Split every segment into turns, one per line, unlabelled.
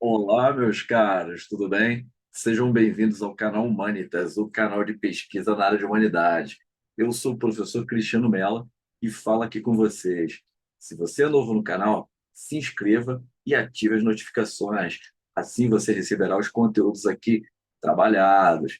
Olá, meus caros, tudo bem? Sejam bem-vindos ao canal Humanitas, o canal de pesquisa na área de humanidade. Eu sou o professor Cristiano Mello e falo aqui com vocês. Se você é novo no canal, se inscreva e ative as notificações. Assim você receberá os conteúdos aqui trabalhados.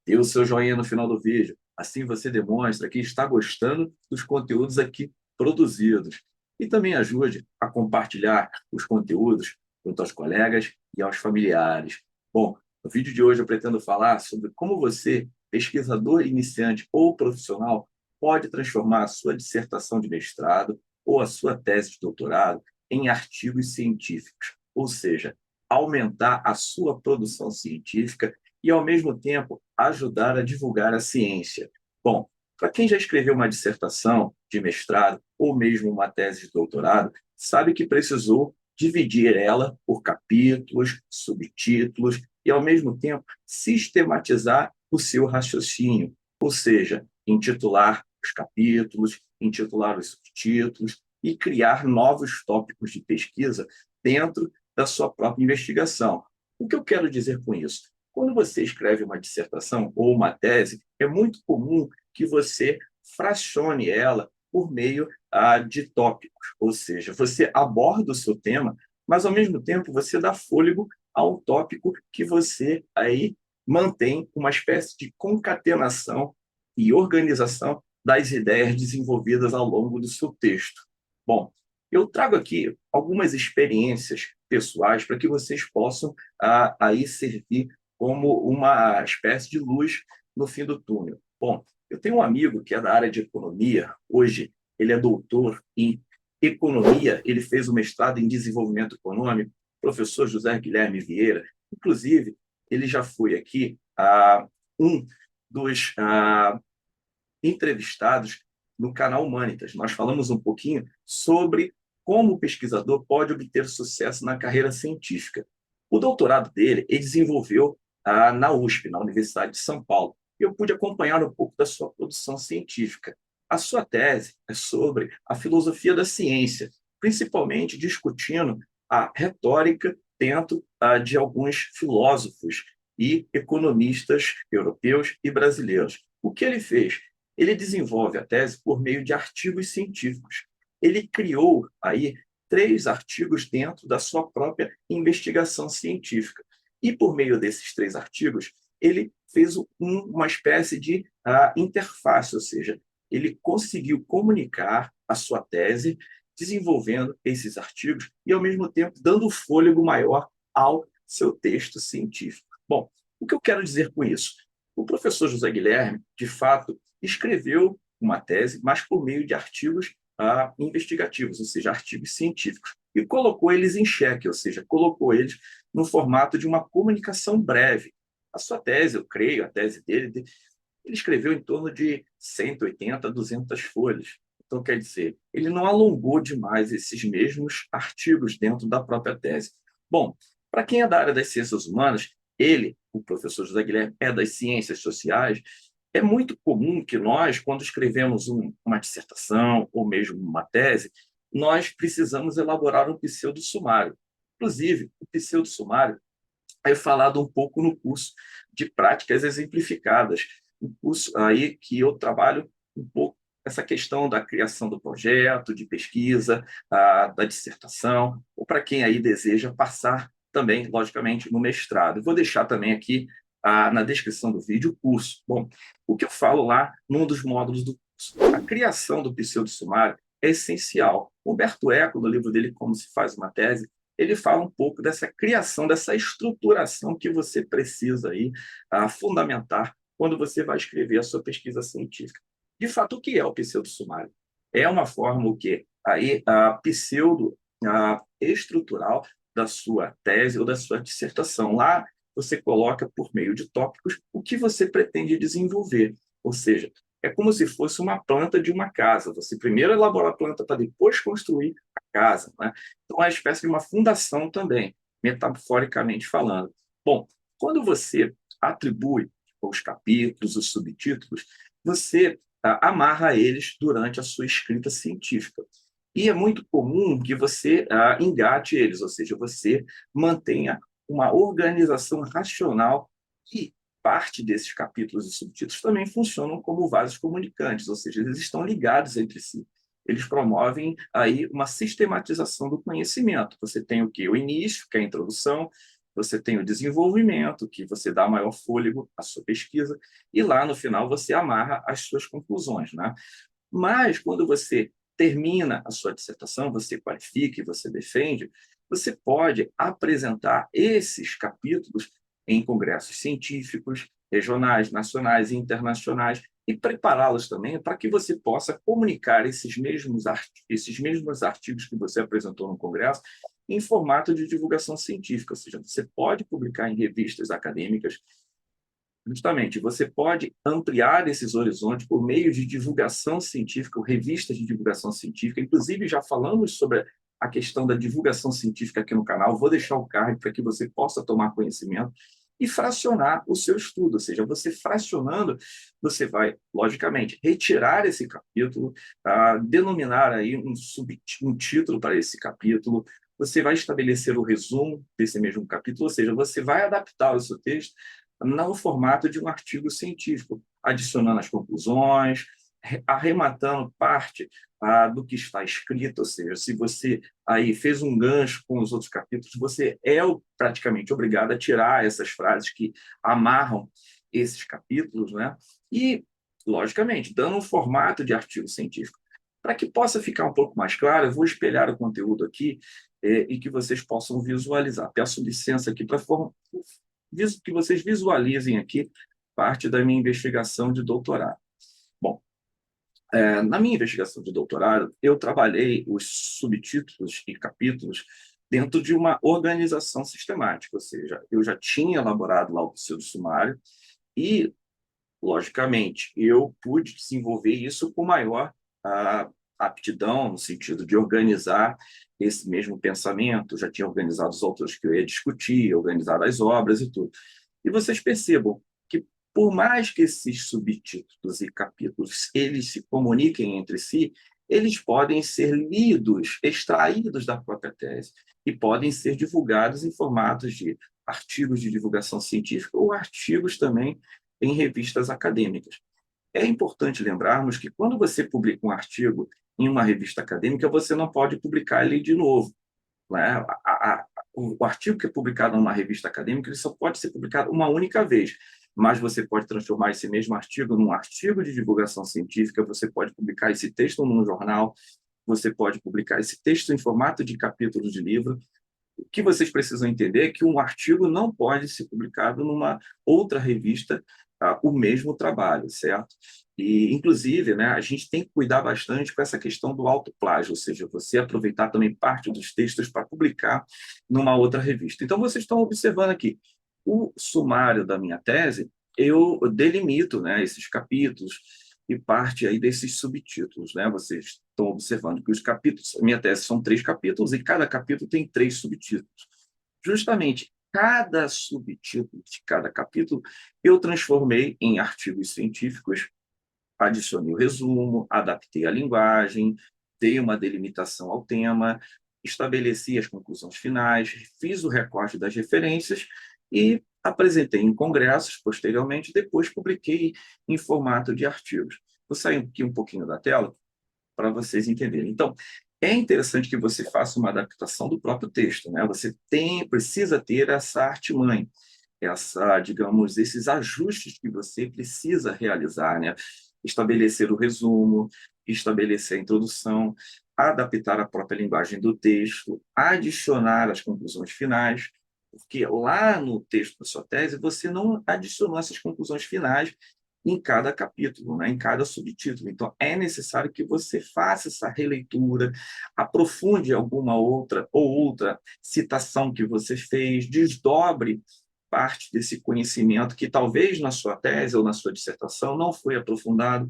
Dê o seu joinha no final do vídeo. Assim você demonstra que está gostando dos conteúdos aqui produzidos. E também ajude a compartilhar os conteúdos junto aos colegas e aos familiares. Bom, no vídeo de hoje eu pretendo falar sobre como você, pesquisador iniciante ou profissional, pode transformar a sua dissertação de mestrado ou a sua tese de doutorado em artigos científicos, ou seja, aumentar a sua produção científica e, ao mesmo tempo, ajudar a divulgar a ciência. Bom, para quem já escreveu uma dissertação de mestrado ou mesmo uma tese de doutorado, sabe que precisou dividir ela por capítulos, subtítulos e, ao mesmo tempo, sistematizar o seu raciocínio, ou seja, intitular os capítulos, intitular os subtítulos e criar novos tópicos de pesquisa dentro da sua própria investigação. O que eu quero dizer com isso? Quando você escreve uma dissertação ou uma tese, é muito comum que você fracione ela por meio de tópicos, ou seja, você aborda o seu tema, mas ao mesmo tempo você dá fôlego ao tópico que você aí mantém uma espécie de concatenação e organização das ideias desenvolvidas ao longo do seu texto. Bom, eu trago aqui algumas experiências pessoais para que vocês possam aí servir como uma espécie de luz no fim do túnel. Bom, eu tenho um amigo que é da área de economia, hoje ele é doutor em economia, ele fez o mestrado em desenvolvimento econômico, professor José Guilherme Vieira, inclusive, ele já foi aqui um dos entrevistados no canal Humanitas. Nós falamos um pouquinho sobre como o pesquisador pode obter sucesso na carreira científica. O doutorado dele, ele desenvolveu na USP, na Universidade de São Paulo. Eu pude acompanhar um pouco da sua produção científica. A sua tese é sobre a filosofia da ciência, principalmente discutindo a retórica dentro de alguns filósofos e economistas europeus e brasileiros. O que ele fez? Ele desenvolve a tese por meio de artigos científicos. Ele criou aí 3 artigos dentro da sua própria investigação científica. E por meio desses 3 artigos, ele fez uma espécie de interface, ou seja, ele conseguiu comunicar a sua tese, desenvolvendo esses artigos e, ao mesmo tempo, dando fôlego maior ao seu texto científico. Bom, o que eu quero dizer com isso? O professor José Guilherme, de fato, escreveu uma tese, mas por meio de artigos investigativos, ou seja, artigos científicos, e colocou eles em xeque, ou seja, colocou eles no formato de uma comunicação breve. A sua tese, eu creio, a tese dele, ele escreveu em torno de 180 a 200 folhas. Então, quer dizer, ele não alongou demais esses mesmos artigos dentro da própria tese. Bom, para quem é da área das ciências humanas, ele, o professor José Guilherme, é das ciências sociais. É muito comum que nós, quando escrevemos uma dissertação ou mesmo uma tese, nós precisamos elaborar um pseudo-sumário. Inclusive, o pseudo-sumário é falado um pouco no curso de práticas exemplificadas, um curso aí que eu trabalho um pouco essa questão da criação do projeto, de pesquisa, da dissertação, ou para quem aí deseja passar também, logicamente, no mestrado. Eu vou deixar também aqui na descrição do vídeo o curso. Bom, o que eu falo lá num dos módulos do curso? A criação do pseudo-sumário é essencial. Humberto Eco, no livro dele Como se faz uma tese, ele fala um pouco dessa criação, dessa estruturação que você precisa aí fundamentar quando você vai escrever a sua pesquisa científica. De fato, o que é o pseudo-sumário? É uma forma o quê? Aí, pseudo-estrutural da sua tese ou da sua dissertação. Lá você coloca por meio de tópicos o que você pretende desenvolver. Ou seja, é como se fosse uma planta de uma casa. Você primeiro elabora a planta para depois construir a casa, né? Então, é uma espécie de uma fundação também, metaforicamente falando. Bom, quando você atribui os capítulos, os subtítulos, você amarra eles durante a sua escrita científica. E é muito comum que você engate eles, ou seja, você mantenha uma organização racional e parte desses capítulos e subtítulos também funcionam como vasos comunicantes, ou seja, eles estão ligados entre si. Eles promovem aí uma sistematização do conhecimento. Você tem o quê? O início, que é a introdução, você tem o desenvolvimento, que você dá maior fôlego à sua pesquisa, e lá no final você amarra as suas conclusões, né? Mas quando você termina a sua dissertação, você qualifica e você defende, você pode apresentar esses capítulos em congressos científicos, regionais, nacionais e internacionais, e prepará-los também para que você possa comunicar esses mesmos artigos que você apresentou no congresso em formato de divulgação científica, ou seja, você pode publicar em revistas acadêmicas. Justamente, você pode ampliar esses horizontes por meio de divulgação científica, ou revistas de divulgação científica. Inclusive, já falamos sobre a questão da divulgação científica aqui no canal. Vou deixar o card para que você possa tomar conhecimento e fracionar o seu estudo. Ou seja, você fracionando, você vai, logicamente, retirar esse capítulo, denominar aí um título para esse capítulo, você vai estabelecer o resumo desse mesmo capítulo, ou seja, você vai adaptar o seu texto no formato de um artigo científico, adicionando as conclusões, arrematando parte do que está escrito, ou seja, se você aí fez um gancho com os outros capítulos, você é praticamente obrigado a tirar essas frases que amarram esses capítulos, né? E, logicamente, dando um formato de artigo científico. Para que possa ficar um pouco mais claro, eu vou espelhar o conteúdo aqui e que vocês possam visualizar. Peço licença aqui para que vocês visualizem aqui parte da minha investigação de doutorado. Bom, na minha investigação de doutorado, eu trabalhei os subtítulos e capítulos dentro de uma organização sistemática, ou seja, eu já tinha elaborado lá o pseudo-sumário e, logicamente, eu pude desenvolver isso com maior aptidão, no sentido de organizar esse mesmo pensamento. Já tinha organizado os autores que eu ia discutir, organizado as obras e tudo. E vocês percebam que, por mais que esses subtítulos e capítulos eles se comuniquem entre si, eles podem ser lidos, extraídos da própria tese, e podem ser divulgados em formatos de artigos de divulgação científica ou artigos também em revistas acadêmicas. É importante lembrarmos que, quando você publica um artigo em uma revista acadêmica, você não pode publicar ele de novo, né? O artigo que é publicado numa revista acadêmica ele só pode ser publicado uma única vez, mas você pode transformar esse mesmo artigo num artigo de divulgação científica, você pode publicar esse texto num jornal, você pode publicar esse texto em formato de capítulo de livro. O que vocês precisam entender é que um artigo não pode ser publicado numa outra revista, o mesmo trabalho, certo? E, inclusive, né, a gente tem que cuidar bastante com essa questão do autoplágio, ou seja, você aproveitar também parte dos textos para publicar numa outra revista. Então, vocês estão observando aqui o sumário da minha tese, eu delimito, né, esses capítulos e parte aí desses subtítulos, né? Vocês estão observando que os capítulos, a minha tese são 3 capítulos e cada capítulo tem 3 subtítulos. Justamente cada subtítulo de cada capítulo eu transformei em artigos científicos, adicionei o resumo, adaptei a linguagem, dei uma delimitação ao tema, estabeleci as conclusões finais, fiz o recorte das referências e apresentei em congressos posteriormente, depois publiquei em formato de artigos. Vou sair aqui um pouquinho da tela para vocês entenderem. Então, é interessante que você faça uma adaptação do próprio texto, né? Você precisa ter essa artimanha, digamos, esses ajustes que você precisa realizar, né? Estabelecer o resumo, estabelecer a introdução, adaptar a própria linguagem do texto, adicionar as conclusões finais, porque lá no texto da sua tese você não adicionou essas conclusões finais em cada capítulo, né, em cada subtítulo. Então, é necessário que você faça essa releitura, aprofunde alguma outra citação que você fez, desdobre parte desse conhecimento que talvez na sua tese ou na sua dissertação não foi aprofundado.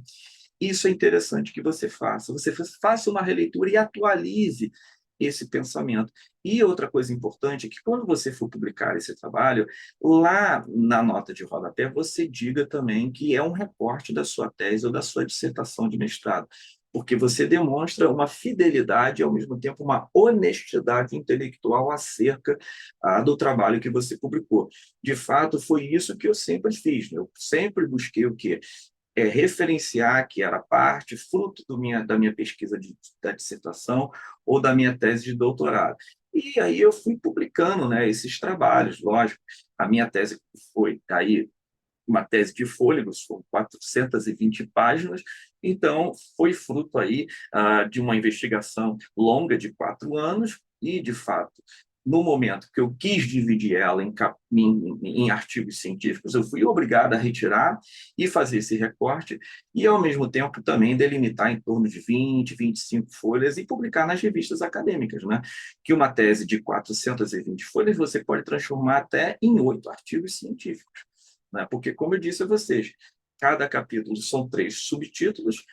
Isso é interessante que você faça. Você faça uma releitura e atualize esse pensamento. E outra coisa importante é que, quando você for publicar esse trabalho, lá na nota de rodapé, você diga também que é um recorte da sua tese ou da sua dissertação de mestrado. porque você demonstra uma fidelidade e, ao mesmo tempo, uma honestidade intelectual acerca do trabalho que você publicou. De fato, foi isso que eu sempre fiz, né? Eu sempre busquei o quê? Referenciar que era parte, fruto da minha pesquisa da dissertação ou da minha tese de doutorado. E aí eu fui publicando, né, esses trabalhos, lógico. A minha tese foi aí uma tese de fôlegos, foram 420 páginas, então foi fruto aí de uma investigação longa de 4 anos e, de fato, no momento que eu quis dividir ela em artigos científicos, eu fui obrigado a retirar e fazer esse recorte e, ao mesmo tempo, também delimitar em torno de 20, 25 folhas e publicar nas revistas acadêmicas, né? Que uma tese de 420 folhas você pode transformar até em 8 artigos científicos, né? Porque, como eu disse a vocês, cada capítulo são 3 subtítulos,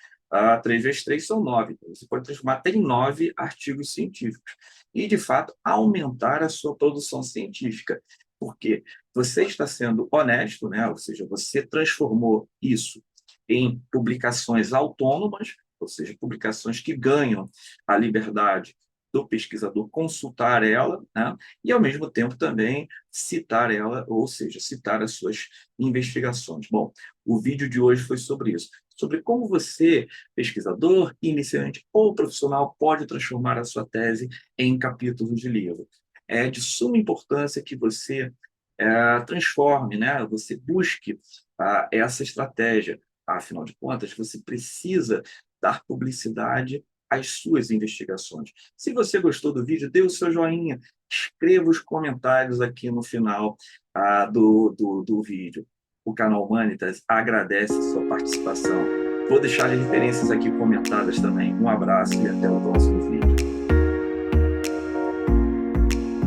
3 vezes 3 são 9. Então, você pode transformar até em 9 artigos científicos. E, de fato, aumentar a sua produção científica. Porque você está sendo honesto, né? Ou seja, você transformou isso em publicações autônomas, ou seja, publicações que ganham a liberdade do pesquisador consultar ela, né? E, ao mesmo tempo, também citar ela, ou seja, citar as suas investigações. Bom, o vídeo de hoje foi sobre isso, sobre como você, pesquisador, iniciante ou profissional, pode transformar a sua tese em capítulos de livro. É de suma importância que você transforme, né? Você busque essa estratégia. Afinal de contas, você precisa dar publicidade às suas investigações. Se você gostou do vídeo, dê o seu joinha, escreva os comentários aqui no final do vídeo. O canal Humanitas agradece a sua participação. Vou deixar as referências aqui comentadas também. Um abraço e até o próximo vídeo.